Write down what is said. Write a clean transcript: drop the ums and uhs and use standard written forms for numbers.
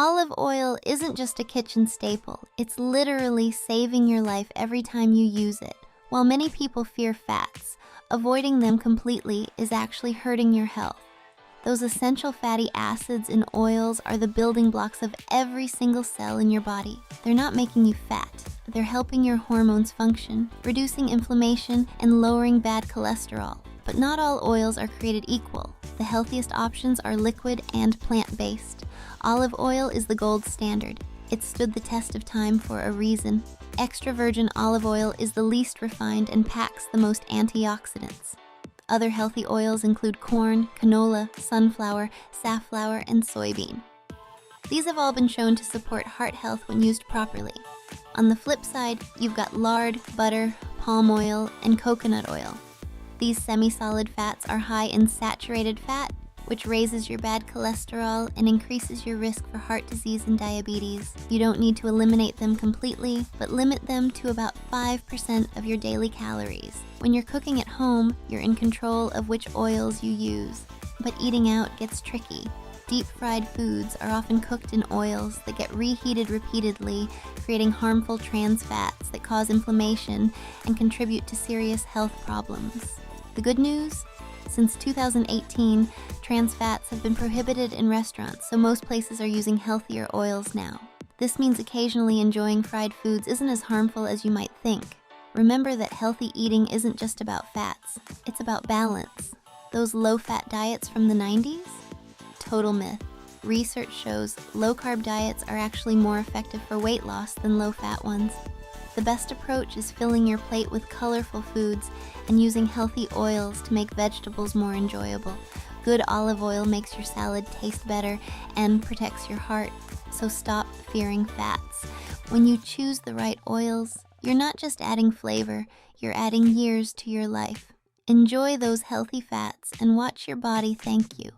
Olive oil isn't just a kitchen staple, it's literally saving your life every time you use it. While many people fear fats, avoiding them completely is actually hurting your health. Those essential fatty acids in oils are the building blocks of every single cell in your body. They're not making you fat, they're helping your hormones function, reducing inflammation, and lowering bad cholesterol. But not all oils are created equal. The healthiest options are liquid and plant-based. Olive oil is the gold standard. It stood the test of time for a reason. Extra virgin olive oil is the least refined and packs the most antioxidants. Other healthy oils include corn, canola, sunflower, safflower, and soybean. These have all been shown to support heart health when used properly. On the flip side, you've got lard, butter, palm oil, and coconut oil. These semi-solid fats are high in saturated fat, which raises your bad cholesterol and increases your risk for heart disease and diabetes. You don't need to eliminate them completely, but limit them to about 5% of your daily calories. When you're cooking at home, you're in control of which oils you use. But eating out gets tricky. Deep-fried foods are often cooked in oils that get reheated repeatedly, creating harmful trans fats that cause inflammation and contribute to serious health problems. The good news? Since 2018, trans fats have been prohibited in restaurants, so most places are using healthier oils now. This means occasionally enjoying fried foods isn't as harmful as you might think. Remember that healthy eating isn't just about fats, it's about balance. Those low-fat diets from the 90s? Total myth. Research shows low-carb diets are actually more effective for weight loss than low-fat ones. The best approach is filling your plate with colorful foods and using healthy oils to make vegetables more enjoyable. Good olive oil makes your salad taste better and protects your heart, so stop fearing fats. When you choose the right oils, you're not just adding flavor, you're adding years to your life. Enjoy those healthy fats and watch your body thank you.